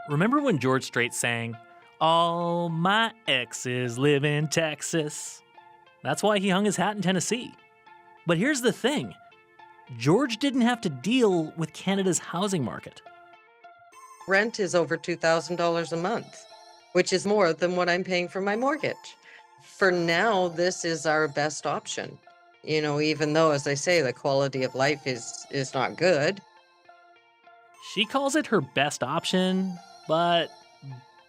Remember when George Strait sang, "All my exes live in Texas"? That's why he hung his hat in Tennessee. But here's the thing. George didn't have to deal with Canada's housing market. Rent is over $2,000 a month, which is more than what I'm paying for my mortgage. For now, this is our best option. Even though, as I say, the quality of life is not good. She calls it her best option, but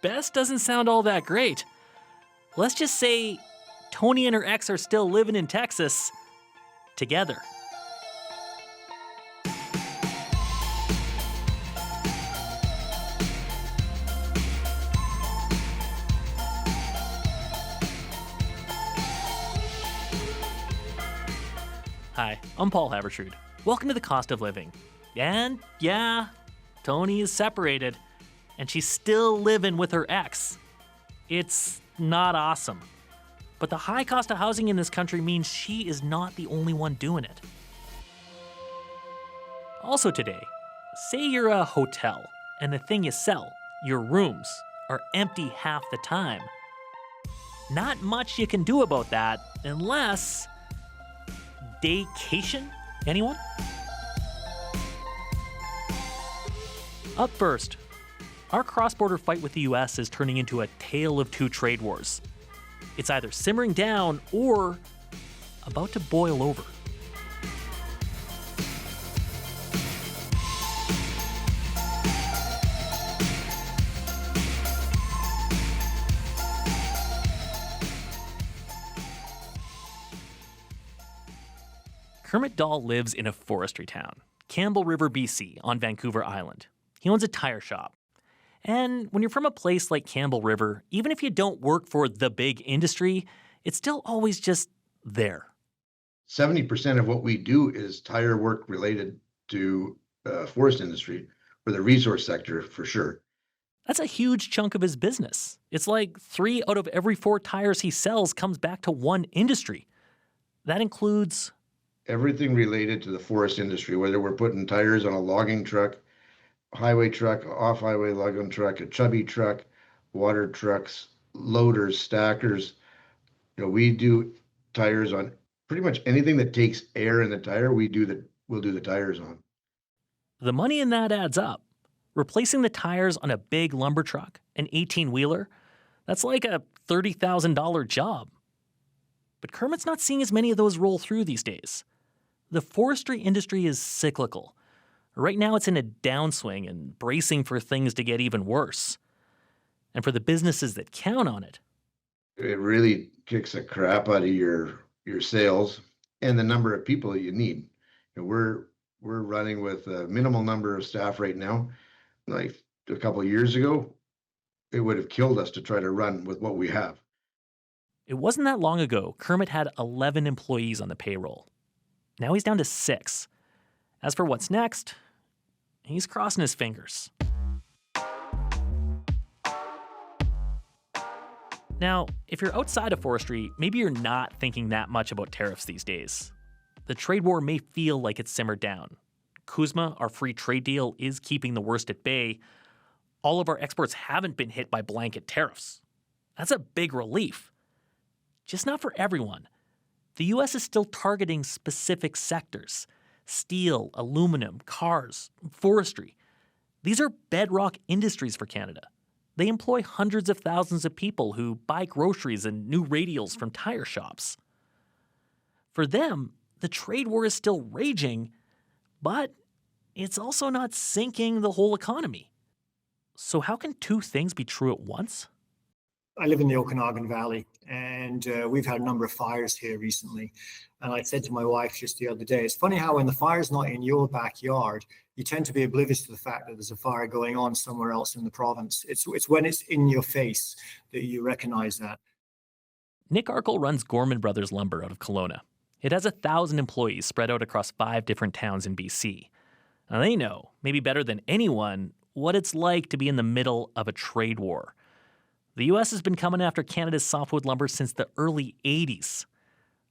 best doesn't sound all that great. Let's just say Tony and her ex are still living in Texas together. Hi, I'm Paul Habertrud. Welcome to The Cost of Living. And yeah, Tony is separated, and she's still living with her ex. It's not awesome. But the high cost of housing in this country means she is not the only one doing it. Also today, say you're a hotel, and the thing you sell, your rooms, are empty half the time. Not much you can do about that unless... Daycation? Anyone? Up first, our cross-border fight with the US is turning into a tale of two trade wars. It's either simmering down or about to boil over. Kermit Dahl lives in a forestry town, Campbell River, BC, on Vancouver Island. He owns a tire shop. And when you're from a place like Campbell River, even if you don't work for the big industry, it's still always just there. 70% of what we do is tire work related to forest industry or the resource sector for sure. That's a huge chunk of his business. It's like 3 out of every 4 tires he sells comes back to one industry. That includes... everything related to the forest industry, whether we're putting tires on a logging truck, highway truck, off-highway logging truck, a chubby truck, water trucks, loaders, stackers. We do tires on pretty much anything that takes air in the tire. We'll do the tires on. The money in that adds up. Replacing the tires on a big lumber truck, an 18-wheeler, that's like a $30,000 job. But Kermit's not seeing as many of those roll through these days. The forestry industry is cyclical. Right now it's in a downswing and bracing for things to get even worse. And for the businesses that count on it, it really kicks the crap out of your sales and the number of people that you need. We're running with a minimal number of staff right now. Like a couple of years ago, it would have killed us to try to run with what we have. It wasn't that long ago, Kermit had 11 employees on the payroll. Now he's down to 6. As for what's next, he's crossing his fingers. Now, if you're outside of forestry, maybe you're not thinking that much about tariffs these days. The trade war may feel like it's simmered down. CUSMA, our free trade deal, is keeping the worst at bay. All of our exports haven't been hit by blanket tariffs. That's a big relief. Just not for everyone. The U.S. is still targeting specific sectors: steel, aluminum, cars, forestry. These are bedrock industries for Canada. They employ hundreds of thousands of people who buy groceries and new radials from tire shops. For them, the trade war is still raging, but it's also not sinking the whole economy. So how can two things be true at once? I live in the Okanagan Valley, and we've had a number of fires here recently. And I said to my wife just the other day, it's funny how when the fire's not in your backyard, you tend to be oblivious to the fact that there's a fire going on somewhere else in the province. It's when it's in your face that you recognize that. Nick Arkle runs Gorman Brothers Lumber out of Kelowna. It has 1,000 employees spread out across 5 different towns in BC. Now they know, maybe better than anyone, what it's like to be in the middle of a trade war. The U.S. has been coming after Canada's softwood lumber since the early 80s.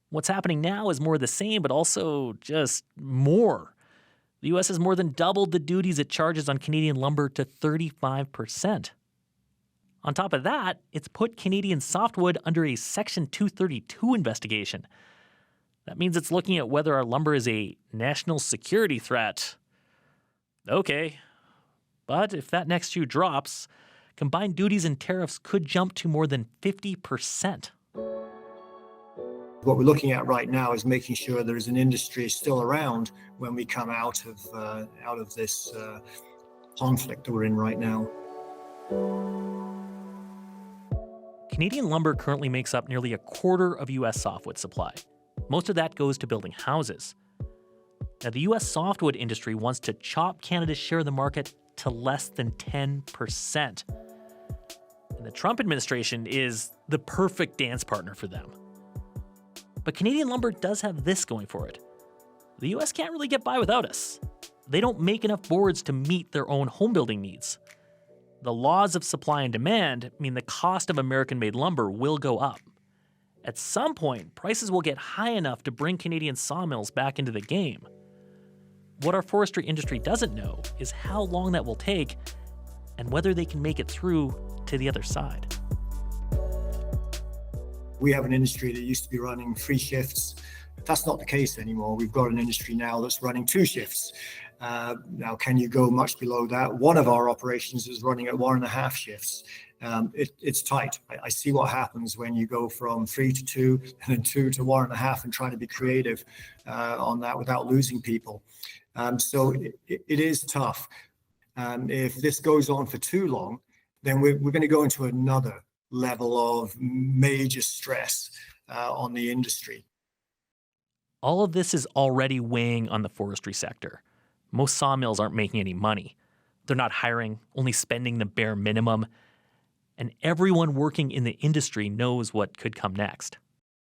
What's happening now is more of the same, but also just more. The U.S. has more than doubled the duties it charges on Canadian lumber to 35%. On top of that, it's put Canadian softwood under a Section 232 investigation. That means it's looking at whether our lumber is a national security threat. Okay, but if that next shoe drops, combined duties and tariffs could jump to more than 50%. What we're looking at right now is making sure there is an industry still around when we come out of this conflict that we're in right now. Canadian lumber currently makes up nearly a quarter of U.S. softwood supply. Most of that goes to building houses. Now, the U.S. softwood industry wants to chop Canada's share of the market to less than 10%. And the Trump administration is the perfect dance partner for them. But Canadian lumber does have this going for it. The U.S. can't really get by without us. They don't make enough boards to meet their own home building needs. The laws of supply and demand mean the cost of American-made lumber will go up. At some point, prices will get high enough to bring Canadian sawmills back into the game. What our forestry industry doesn't know is how long that will take and whether they can make it through to the other side. We have an industry that used to be running 3 shifts. That's not the case anymore. We've got an industry now that's running 2 shifts. Now, can you go much below that? One of our operations is running at 1.5 shifts. It's tight. I see what happens when you go from 3 to 2 and then 2 to 1.5 and try to be creative on that without losing people. So it is tough. If this goes on for too long, then we're going to go into another level of major stress on the industry. All of this is already weighing on the forestry sector. Most sawmills aren't making any money. They're not hiring, only spending the bare minimum. And everyone working in the industry knows what could come next.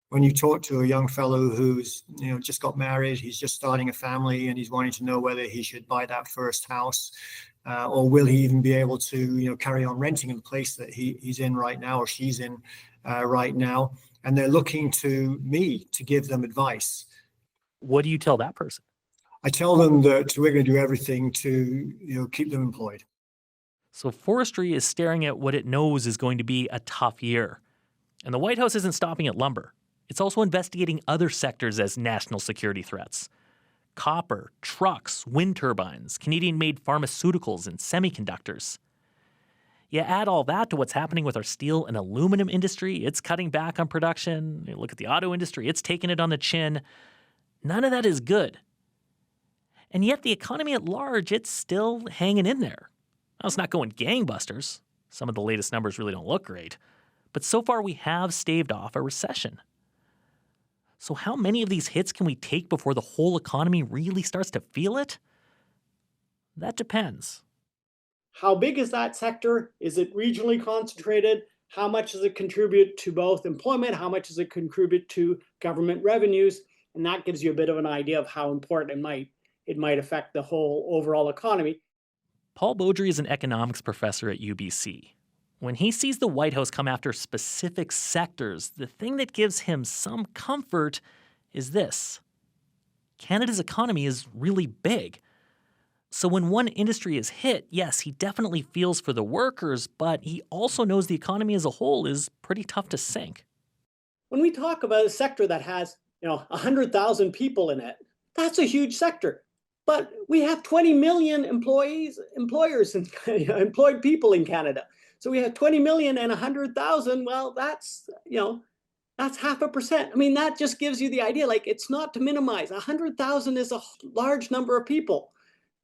When you talk to a young fellow who's just got married, he's just starting a family, and he's wanting to know whether he should buy that first house, or will he even be able to carry on renting in the place that he's in right now or she's in right now, and they're looking to me to give them advice. What do you tell that person? I tell them that we're going to do everything to keep them employed. So forestry is staring at what it knows is going to be a tough year. And the White House isn't stopping at lumber. It's also investigating other sectors as national security threats. Copper, trucks, wind turbines, Canadian-made pharmaceuticals, and semiconductors. You add all that to what's happening with our steel and aluminum industry, it's cutting back on production. You look at the auto industry, it's taking it on the chin. None of that is good. And yet the economy at large, it's still hanging in there. Now, it's not going gangbusters. Some of the latest numbers really don't look great. But so far we have staved off a recession. So how many of these hits can we take before the whole economy really starts to feel it? That depends. How big is that sector? Is it regionally concentrated? How much does it contribute to both employment? How much does it contribute to government revenues? And that gives you a bit of an idea of how important it might affect the whole overall economy. Paul Beaudry is an economics professor at UBC. When he sees the White House come after specific sectors, the thing that gives him some comfort is this. Canada's economy is really big. So when one industry is hit, yes, he definitely feels for the workers, but he also knows the economy as a whole is pretty tough to sink. When we talk about a sector that has 100,000 people in it, that's a huge sector. But we have 20 million employers and employed people in Canada. So we have 20 million and 100,000. Well, that's 0.5%. I mean, that just gives you the idea, it's not to minimize. 100,000 is a large number of people,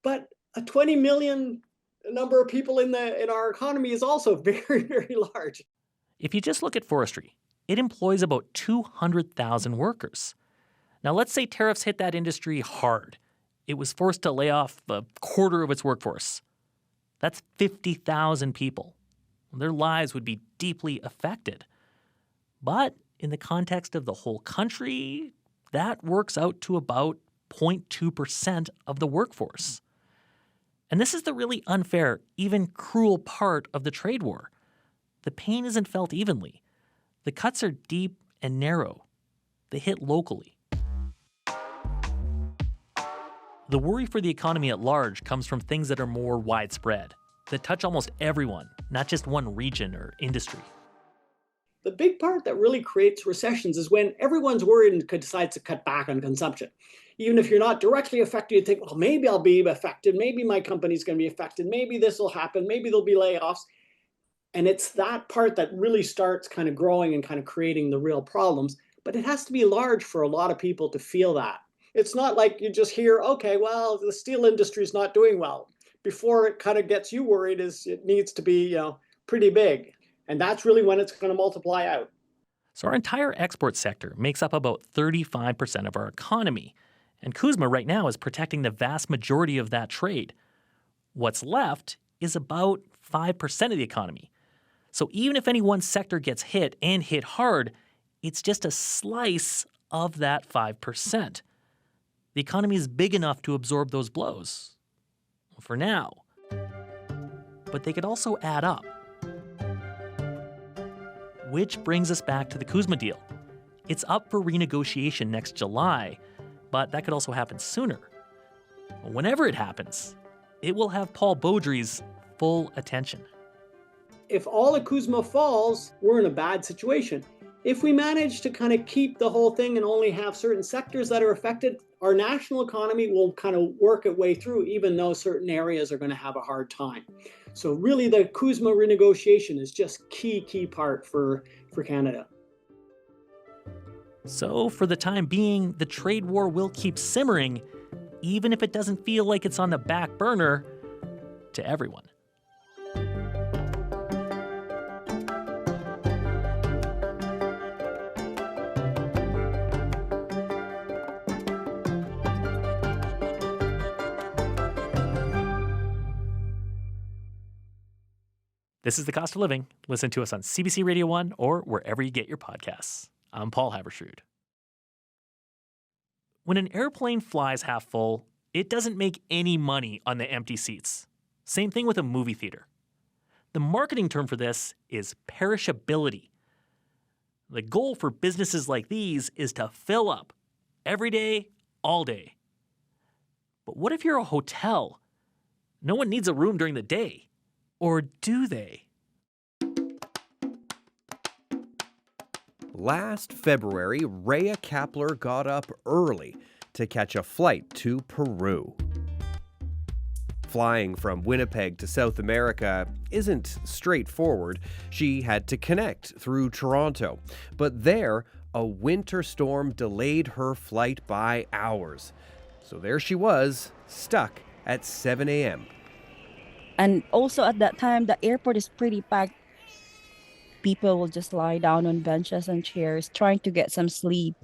but a 20 million number of people in our economy is also very, very large. If you just look at forestry, it employs about 200,000 workers. Now, let's say tariffs hit that industry hard. It was forced to lay off a quarter of its workforce. That's 50,000 people. Their lives would be deeply affected. But in the context of the whole country, that works out to about 0.2% of the workforce. And this is the really unfair, even cruel part of the trade war. The pain isn't felt evenly. The cuts are deep and narrow. They hit locally. The worry for the economy at large comes from things that are more widespread, that touch almost everyone, not just one region or industry. The big part that really creates recessions is when everyone's worried and decides to cut back on consumption. Even if you're not directly affected, you think, well, maybe I'll be affected. Maybe my company's going to be affected. Maybe this will happen. Maybe there'll be layoffs. And it's that part that really starts kind of growing and kind of creating the real problems. But it has to be large for a lot of people to feel that. It's not like you just hear, okay, well, the steel industry is not doing well. Before it kind of gets you worried, it needs to be, pretty big. And that's really when it's going to multiply out. So our entire export sector makes up about 35% of our economy. And CUSMA right now is protecting the vast majority of that trade. What's left is about 5% of the economy. So even if any one sector gets hit and hit hard, it's just a slice of that 5%. The economy is big enough to absorb those blows. For now. But they could also add up. Which brings us back to the CUSMA deal. It's up for renegotiation next July, but that could also happen sooner. Whenever it happens, it will have Paul Beaudry's full attention. If all the CUSMA falls, we're in a bad situation. If we manage to kind of keep the whole thing and only have certain sectors that are affected, our national economy will kind of work its way through, even though certain areas are going to have a hard time. So really the CUSMA renegotiation is just key part for Canada. So for the time being, the trade war will keep simmering, even if it doesn't feel like it's on the back burner to everyone. This is The Cost of Living. Listen to us on CBC Radio 1 or wherever you get your podcasts. I'm Paul Haberstrood. When an airplane flies half full, it doesn't make any money on the empty seats. Same thing with a movie theater. The marketing term for this is perishability. The goal for businesses like these is to fill up every day, all day. But what if you're a hotel? No one needs a room during the day. Or do they? Last February, Rhea Kapler got up early to catch a flight to Peru. Flying from Winnipeg to South America isn't straightforward. She had to connect through Toronto. But there, a winter storm delayed her flight by hours. So there she was, stuck at 7 a.m. And also at that time, the airport is pretty packed. People will just lie down on benches and chairs trying to get some sleep.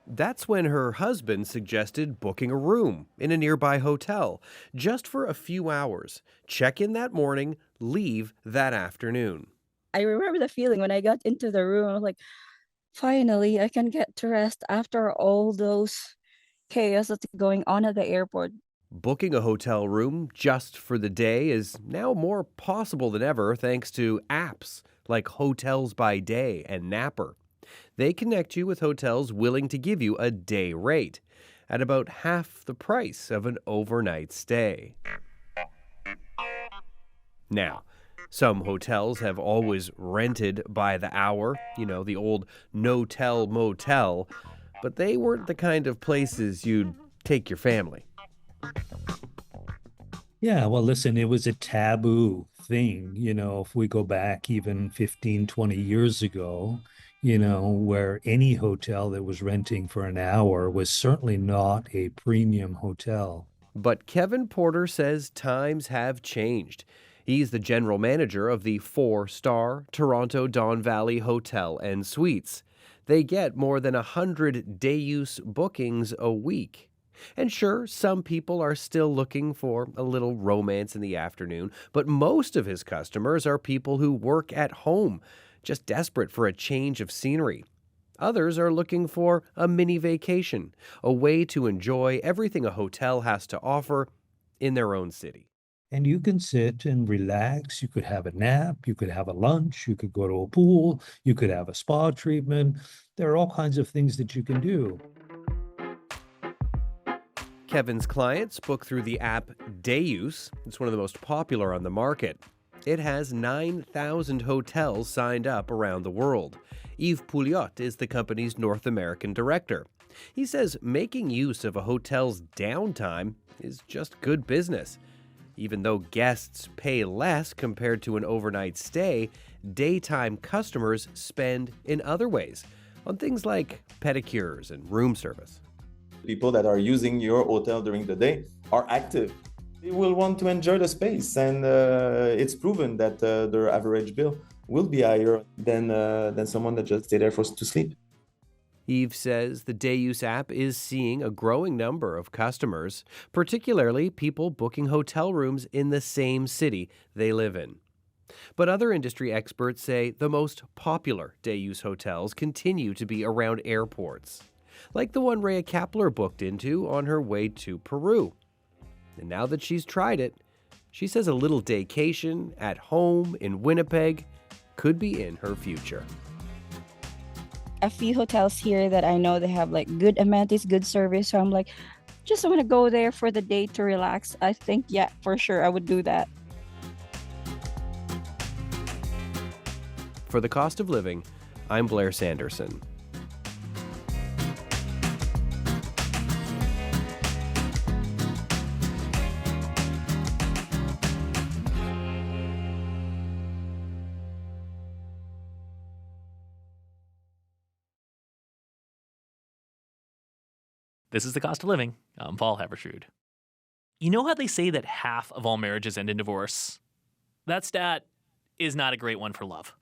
That's when her husband suggested booking a room in a nearby hotel, just for a few hours. Check in that morning, leave that afternoon. I remember the feeling when I got into the room. I was like, finally, I can get to rest after all those chaos that's going on at the airport. Booking a hotel room just for the day is now more possible than ever thanks to apps like Hotels by Day and Napper. They connect you with hotels willing to give you a day rate at about half the price of an overnight stay. Now, some hotels have always rented by the hour, the old no-tell motel, but they weren't the kind of places you'd take your family. Yeah, well, listen, it was a taboo thing, if we go back even 15, 20 years ago, where any hotel that was renting for an hour was certainly not a premium hotel. But Kevin Porter says times have changed. He's the general manager of the 4-star Toronto Don Valley Hotel and Suites. They get more than 100 day-use bookings a week. And sure, some people are still looking for a little romance in the afternoon, but most of his customers are people who work at home, just desperate for a change of scenery. Others are looking for a mini vacation, a way to enjoy everything a hotel has to offer in their own city. And you can sit and relax. You could have a nap. You could have a lunch. You could go to a pool. You could have a spa treatment. There are all kinds of things that you can do. Kevin's clients book through the app Dayuse. It's one of the most popular on the market. It has 9,000 hotels signed up around the world. Yves Pouliot is the company's North American director. He says making use of a hotel's downtime is just good business. Even though guests pay less compared to an overnight stay, daytime customers spend in other ways, on things like pedicures and room service. People that are using your hotel during the day are active. They will want to enjoy the space, and it's proven that their average bill will be higher than someone that just stay there to sleep. Yves says the Dayuse app is seeing a growing number of customers, particularly people booking hotel rooms in the same city they live in. But other industry experts say the most popular Dayuse hotels continue to be around airports, like the one Rhea Kapler booked into on her way to Peru. And now that she's tried it, she says a little daycation at home in Winnipeg could be in her future. A few hotels here that I know they have like good amenities, good service. So I'm like, just want to go there for the day to relax. I think, yeah, for sure, I would do that. For The Cost of Living, I'm Blair Sanderson. This is The Cost of Living. I'm Paul Haberstrood. You know how they say that half of all marriages end in divorce? That stat is not a great one for love.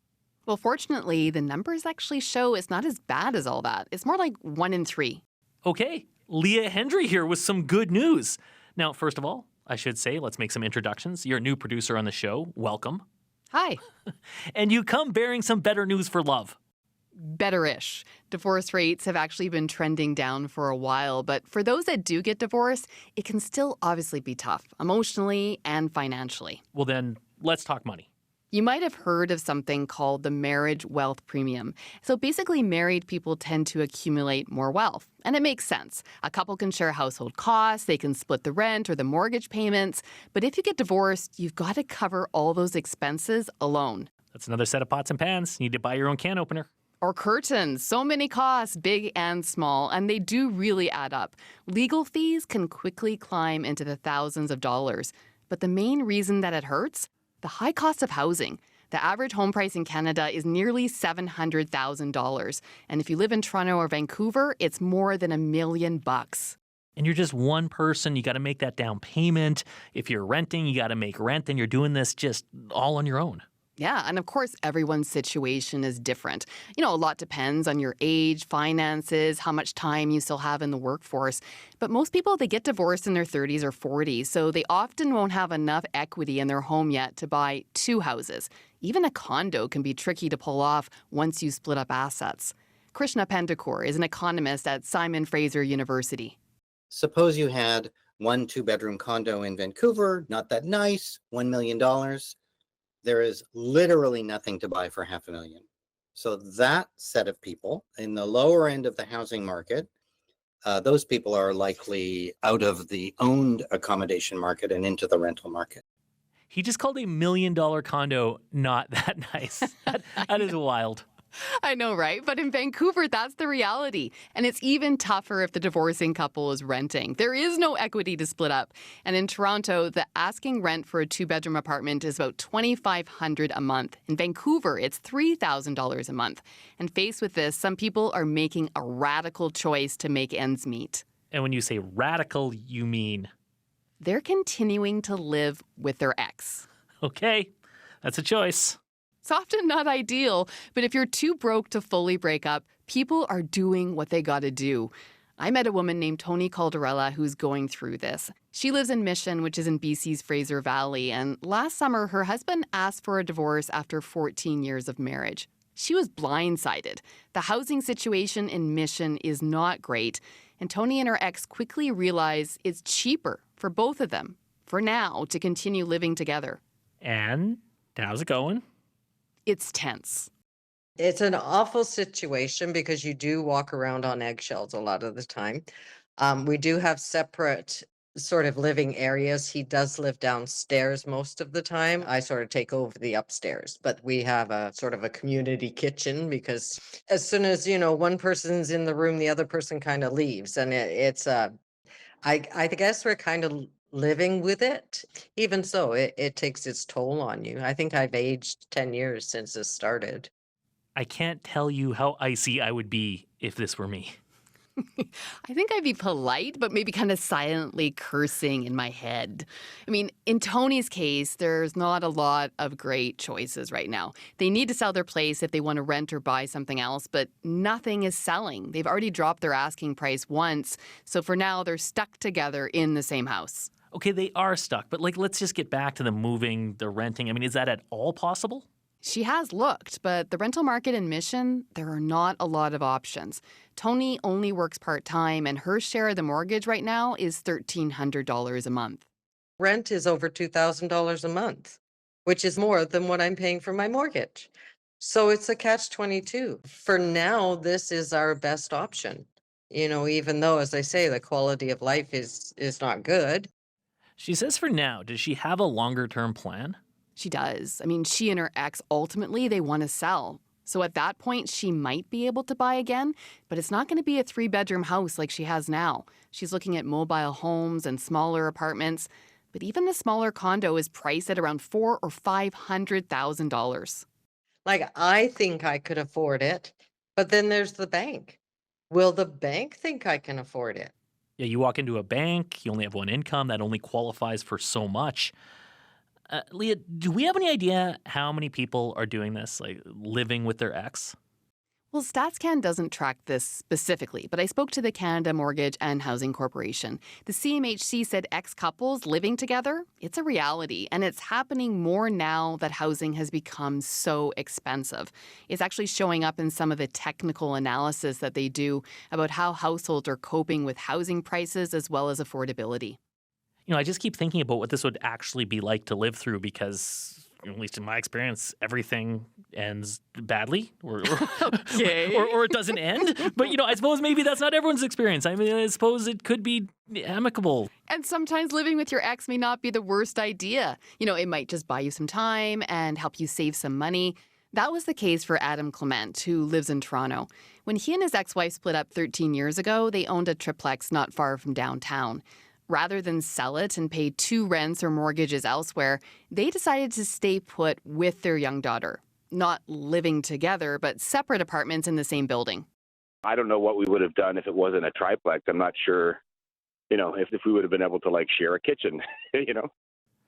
Well, fortunately, the numbers actually show it's not as bad as all that. It's more like 1 in 3. Okay, Leah Hendry here with some good news. Now, first of all, I should say, let's make some introductions. You're a new producer on the show. Welcome. Hi. And you come bearing some better news for love. Better-ish. Divorce rates have actually been trending down for a while, but for those that do get divorced, it can still obviously be tough, emotionally and financially. Well, then, let's talk money. You might have heard of something called the marriage wealth premium. So basically, married people tend to accumulate more wealth. And it makes sense. A couple can share household costs, they can split the rent or the mortgage payments. But if you get divorced, you've got to cover all those expenses alone. That's another set of pots and pans. You need to buy your own can opener. Or curtains. So many costs, big and small, and they do really add up. Legal fees can quickly climb into the thousands of dollars. But the main reason that it hurts? The high cost of housing. The average home price in Canada is nearly $700,000. And if you live in Toronto or Vancouver, it's more than $1 million. And you're just one person. You got to make that down payment. If you're renting, you got to make rent. And you're doing this just all on your own. Yeah, and of course, everyone's situation is different. You know, a lot depends on your age, finances, how much time you still have in the workforce. But most people, they get divorced in their 30s or 40s, so they often won't have enough equity in their home yet to buy 2 houses. Even a condo can be tricky to pull off once you split up assets. Krishna Pendakur is an economist at Simon Fraser University. Suppose you had 1 2-bedroom condo in Vancouver, not that nice, $1 million. There is literally nothing to buy for $500,000. So that set of people in the lower end of the housing market, those people are likely out of the owned accommodation market and into the rental market. He just called $1 million condo not that nice. That is wild. I know, right? But in Vancouver, that's the reality. And it's even tougher if the divorcing couple is renting. There is no equity to split up. And in Toronto, the asking rent for a 2-bedroom apartment is about $2,500 a month. In Vancouver, it's $3,000 a month. And faced with this, some people are making a radical choice to make ends meet. And when you say radical, you mean? They're continuing to live with their ex. Okay, that's a choice. It's often not ideal, but if you're too broke to fully break up, people are doing what they gotta do. I met a woman named Toni Caldarella who's going through this. She lives in Mission, which is in BC's Fraser Valley, and last summer her husband asked for a divorce after 14 years of marriage. She was blindsided. The housing situation in Mission is not great, and Toni and her ex quickly realize it's cheaper for both of them, for now, to continue living together. And how's it going? It's tense. It's an awful situation because you do walk around on eggshells a lot of the time. We do have separate sort of living areas. He does live downstairs most of the time. I sort of take over the upstairs, but we have a sort of a community kitchen because as soon as, one person's in the room, the other person kind of leaves. And I guess we're kind of living with it. Even so, it takes its toll on you. I think I've aged 10 years since this started. I can't tell you how icy I would be if this were me. I think I'd be polite, but maybe kind of silently cursing in my head. I mean, in Tony's case, there's not a lot of great choices right now. They need to sell their place if they want to rent or buy something else, but nothing is selling. They've already dropped their asking price once, so for now, they're stuck together in the same house. Okay, they are stuck, but let's just get back to the moving, the renting. I mean, is that at all possible? She has looked, but the rental market in Mission, there are not a lot of options. Tony only works part-time, and her share of the mortgage right now is $1,300 a month. Rent is over $2,000 a month, which is more than what I'm paying for my mortgage. So it's a catch-22. For now, this is our best option. Even though, as I say, the quality of life is not good. She says for now. Does she have a longer-term plan? She does. I mean, she and her ex, ultimately, they want to sell. So at that point, she might be able to buy again, but it's not going to be a 3-bedroom house like she has now. She's looking at mobile homes and smaller apartments, but even the smaller condo is priced at around $400,000 or $500,000. I think I could afford it, but then there's the bank. Will the bank think I can afford it? Yeah, you walk into a bank, you only have one income, that only qualifies for so much. Leah, do we have any idea how many people are doing this, living with their ex? Well, StatsCan doesn't track this specifically, but I spoke to the Canada Mortgage and Housing Corporation. The CMHC said ex-couples living together, it's a reality, and it's happening more now that housing has become so expensive. It's actually showing up in some of the technical analysis that they do about how households are coping with housing prices as well as affordability. I just keep thinking about what this would actually be like to live through because, at least in my experience, everything ends badly or it doesn't end. But, I suppose maybe that's not everyone's experience. I mean, I suppose it could be amicable. And sometimes living with your ex may not be the worst idea. It might just buy you some time and help you save some money. That was the case for Adam Clement, who lives in Toronto. When he and his ex-wife split up 13 years ago, they owned a triplex not far from downtown. Rather than sell it and pay 2 rents or mortgages elsewhere, they decided to stay put with their young daughter. Not living together, but separate apartments in the same building. I don't know what we would have done if it wasn't a triplex. I'm not sure, if we would have been able to share a kitchen,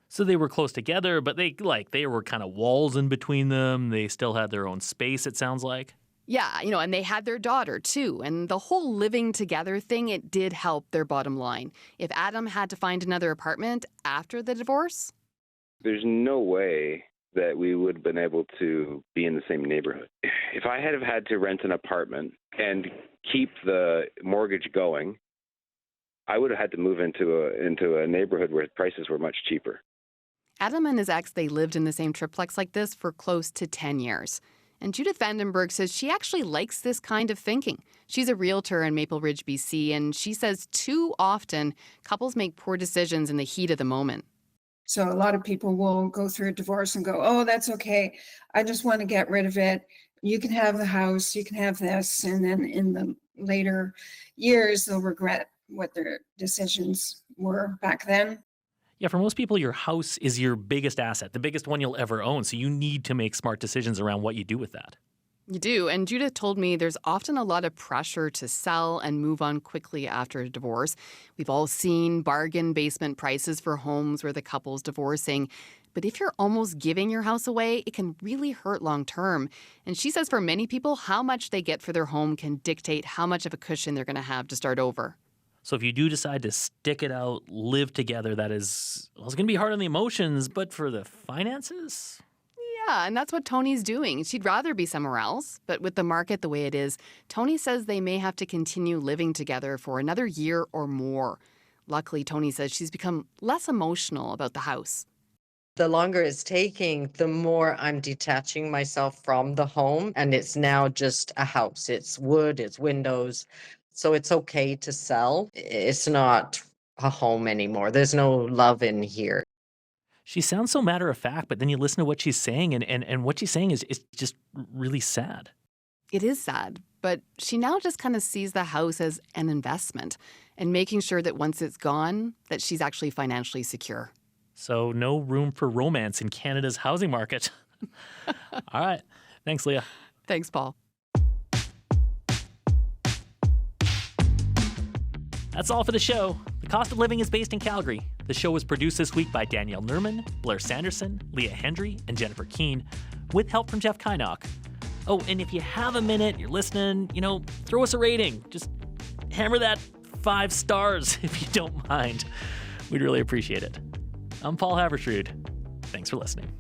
So they were close together, but they were kind of walls in between them. They still had their own space, it sounds like. Yeah, and they had their daughter too. And the whole living together thing, it did help their bottom line. If Adam had to find another apartment after the divorce, there's no way that we would have been able to be in the same neighborhood. If I had have had to rent an apartment and keep the mortgage going, I would have had to move into a neighborhood where prices were much cheaper. Adam and his ex, they lived in the same triplex like this for close to 10 years. And Judith Vandenberg says she actually likes this kind of thinking. She's a realtor in Maple Ridge, BC, and she says too often couples make poor decisions in the heat of the moment. So a lot of people will go through a divorce and go, oh, that's okay. I just want to get rid of it. You can have the house, you can have this. And then in the later years, they'll regret what their decisions were back then. Yeah, for most people, your house is your biggest asset, the biggest one you'll ever own. So you need to make smart decisions around what you do with that. You do. And Judith told me there's often a lot of pressure to sell and move on quickly after a divorce. We've all seen bargain basement prices for homes where the couple's divorcing. But if you're almost giving your house away, it can really hurt long term. And she says for many people, how much they get for their home can dictate how much of a cushion they're going to have to start over. So if you do decide to stick it out, live together, it's going to be hard on the emotions, but for the finances? Yeah, and that's what Tony's doing. She'd rather be somewhere else, but with the market the way it is, Tony says they may have to continue living together for another year or more. Luckily, Tony says she's become less emotional about the house. The longer it's taking, the more I'm detaching myself from the home, and it's now just a house. It's wood, it's windows. So it's okay to sell. It's not a home anymore. There's no love in here. She sounds so matter of fact, but then you listen to what she's saying, and what she's saying is just really sad. It is sad, but she now just kind of sees the house as an investment and making sure that once it's gone, that she's actually financially secure. So no room for romance in Canada's housing market. All right. Thanks, Leah. Thanks, Paul. That's all for the show. The Cost of Living is based in Calgary. The show was produced this week by Danielle Nerman, Blair Sanderson, Leah Hendry, and Jennifer Keane, with help from Jeff Kynock. Oh, and if you have a minute, you're listening, throw us a rating. Just hammer that 5 stars if you don't mind. We'd really appreciate it. I'm Paul Haverstrood. Thanks for listening.